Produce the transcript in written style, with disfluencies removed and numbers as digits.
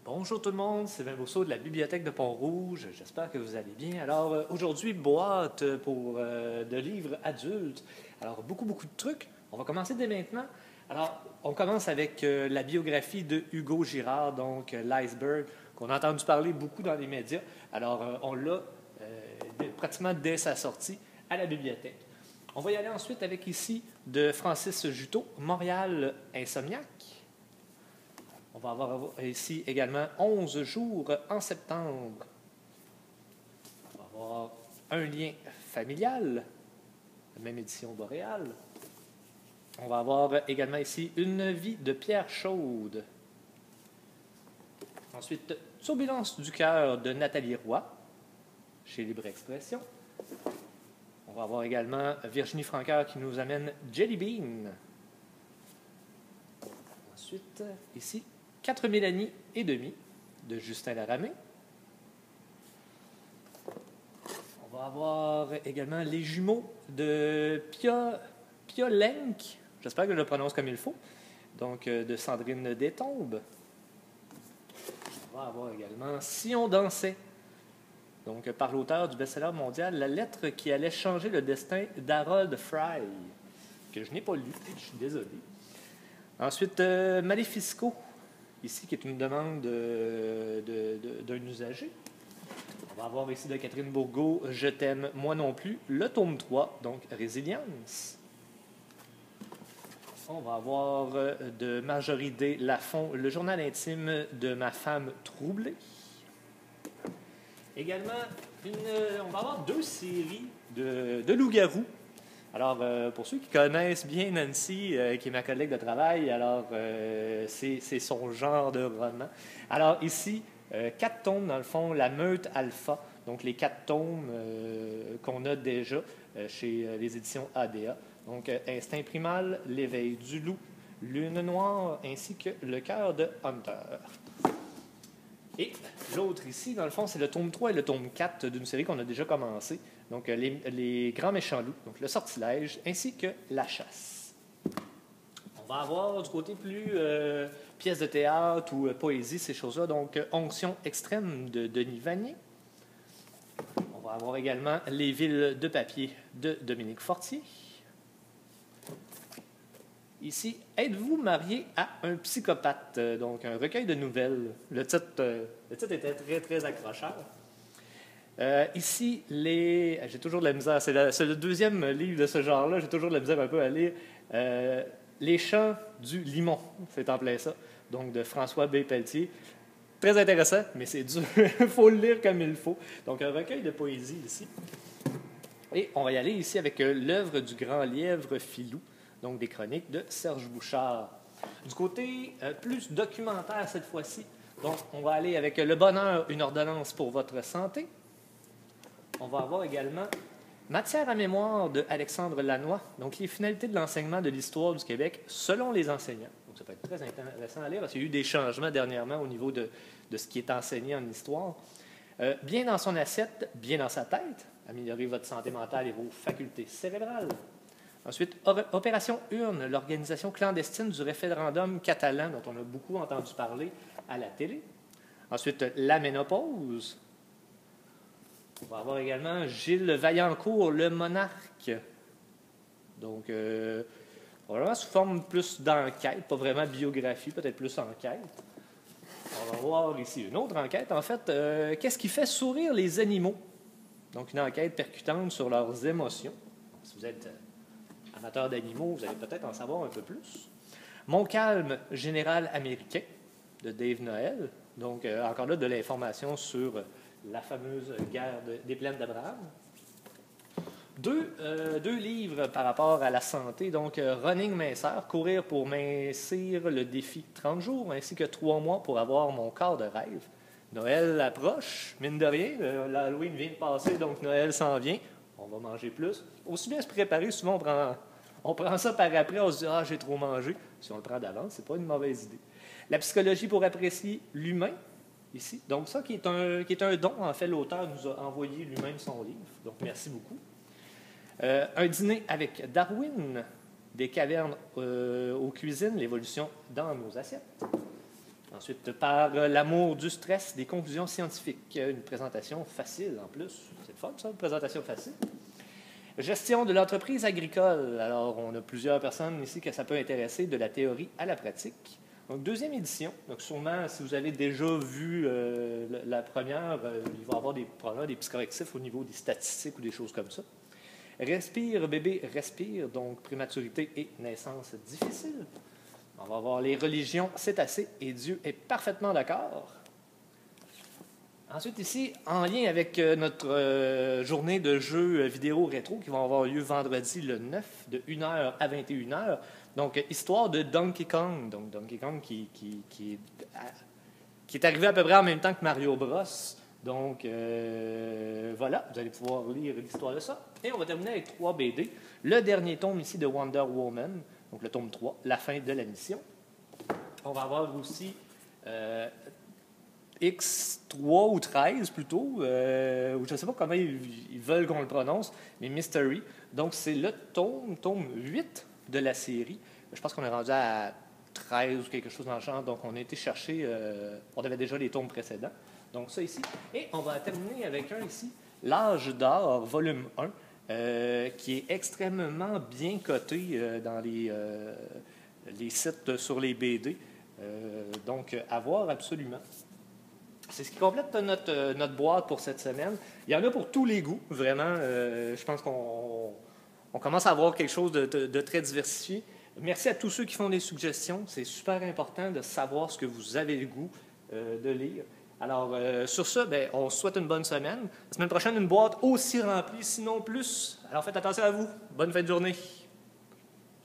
Bonjour tout le monde, c'est Sylvain Bousseau de la Bibliothèque de Pont-Rouge. J'espère que vous allez bien. Alors, aujourd'hui, boîte pour de livres adultes. Alors, beaucoup de trucs. On va commencer dès maintenant. Alors, on commence avec la biographie de Hugo Girard, donc l'iceberg, qu'on a entendu parler beaucoup dans les médias. Alors, on l'a pratiquement dès sa sortie à la bibliothèque. On va y aller ensuite avec ici de Francis Juteau, Montréal Insomniaque. On va avoir ici également 11 jours en septembre. On va avoir un lien familial, la même édition boréale. On va avoir également ici une vie de pierre chaude. Ensuite, Turbulence du cœur de Nathalie Roy, chez Libre Expression. On va avoir également Virginie Francoeur qui nous amène Jelly Bean. Ensuite, ici, 4000 années et demi de Justin Laramé. On va avoir également Les jumeaux de Pia Lenk. J'espère que je le prononce comme il faut. Donc, de Sandrine Détombe. On va avoir également Si on dansait. Donc, par l'auteur du best-seller mondial La lettre qui allait changer le destin d'Harold Fry, que je n'ai pas lu, je suis désolé. Ensuite, Maléfisco, ici, qui est une demande d'un usager. On va avoir ici de Catherine Bourgault, Je t'aime, moi non plus, le tome 3, donc Résilience. On va avoir de Marjorie D. Lafont, Le journal intime de ma femme troublée. Également, on va avoir 2 séries de loups-garous. Alors, pour ceux qui connaissent bien Nancy, qui est ma collègue de travail, alors c'est son genre de roman. Alors ici, 4 tomes, dans le fond, La Meute Alpha, donc les 4 tomes qu'on a déjà chez les éditions ADA. Donc, Instinct primal, L'éveil du loup, Lune noire, ainsi que Le cœur de Hunter. Et l'autre ici, dans le fond, c'est le tome 3 et le tome 4 d'une série qu'on a déjà commencé. Donc, les grands méchants loups, donc le sortilège, ainsi que la chasse. On va avoir du côté plus pièces de théâtre ou poésie, ces choses-là. Donc, Onction extrême de Denis Vanier. On va avoir également Les villes de papier de Dominique Fortier. Ici, Êtes-vous marié à un psychopathe? Donc, un recueil de nouvelles. Le titre était très, très accrocheur. Ici, j'ai toujours de la misère. C'est le deuxième livre de ce genre-là. J'ai toujours de la misère un peu à lire. Les chants du limon, c'est en plein ça. Donc, de François B. Pelletier. Très intéressant, mais c'est dur. Il faut le lire comme il faut. Donc, un recueil de poésie ici. Et on va y aller ici avec l'œuvre du grand lièvre Filou. Donc, des chroniques de Serge Bouchard. Du côté plus documentaire cette fois-ci, donc on va aller avec Le bonheur, une ordonnance pour votre santé. On va avoir également Matière à mémoire de Alexandre Lannoy, donc les finalités de l'enseignement de l'histoire du Québec selon les enseignants. Donc, ça peut être très intéressant à lire parce qu'il y a eu des changements dernièrement au niveau de ce qui est enseigné en histoire. Bien dans son assiette, bien dans sa tête, améliorer votre santé mentale et vos facultés cérébrales. Ensuite, Opération Urne, l'organisation clandestine du référendum catalan dont on a beaucoup entendu parler à la télé. Ensuite, La ménopause. On va avoir également Gilles Vaillancourt, Le monarque. Donc, probablement sous forme plus d'enquête, pas vraiment biographie, peut-être plus enquête. On va voir ici une autre enquête. En fait, qu'est-ce qui fait sourire les animaux? Donc, une enquête percutante sur leurs émotions. Si vous êtes amateur d'animaux, vous allez peut-être en savoir un peu plus. Montcalm, général américain, de Dave Noël. Donc, encore là, de l'information sur la fameuse guerre des plaines d'Abraham. Deux livres par rapport à la santé. Donc, Running Minceur, courir pour mincir le défi 30 jours, ainsi que 3 mois pour avoir mon corps de rêve. Noël approche, mine de rien. L'Halloween vient de passer, donc Noël s'en vient. On va manger plus. Aussi bien se préparer, souvent on prend ça par après, on se dit « Ah, j'ai trop mangé ». Si on le prend d'avance, c'est pas une mauvaise idée. La psychologie pour apprécier l'humain, ici. Donc ça, qui est un don, en fait, l'auteur nous a envoyé lui-même son livre. Donc merci beaucoup. Un dîner avec Darwin, des cavernes aux cuisines, l'évolution dans nos assiettes. Ensuite, par l'amour du stress, des conclusions scientifiques. Une présentation facile en plus. C'est le fun, ça, une présentation facile. Gestion de l'entreprise agricole. Alors, on a plusieurs personnes ici que ça peut intéresser, de la théorie à la pratique. Donc, deuxième édition. Donc, sûrement, si vous avez déjà vu la première, il va y avoir probablement des petits correctifs au niveau des statistiques ou des choses comme ça. Respire, bébé, respire. Donc, prématurité et naissance difficile. On va voir les religions, c'est assez, et Dieu est parfaitement d'accord. Ensuite, ici, en lien avec notre journée de jeux vidéo rétro qui va avoir lieu vendredi le 9 de 1h à 21h. Donc, histoire de Donkey Kong. Donc, Donkey Kong qui est arrivé à peu près en même temps que Mario Bros. Donc, voilà, vous allez pouvoir lire l'histoire de ça. Et on va terminer avec 3 BD. Le dernier tome ici de Wonder Woman, donc le tome 3, la fin de la mission. On va avoir aussi X3 ou 13 plutôt, je ne sais pas comment ils veulent qu'on le prononce, mais Mystery. Donc, c'est le tome 8 de la série. Je pense qu'on est rendu à 13 ou quelque chose dans le genre, donc on a été chercher, on avait déjà les tomes précédents. Donc, ça ici. Et on va terminer avec un ici, L'Âge d'or, volume 1, qui est extrêmement bien coté dans les sites sur les BD. Donc, à voir absolument. C'est ce qui complète notre boîte pour cette semaine. Il y en a pour tous les goûts, vraiment. Je pense qu'on commence à avoir quelque chose de très diversifié. Merci à tous ceux qui font des suggestions. C'est super important de savoir ce que vous avez le goût de lire. Alors, sur ce, on se souhaite une bonne semaine. La semaine prochaine, une boîte aussi remplie, sinon plus. Alors, faites attention à vous. Bonne fin de journée.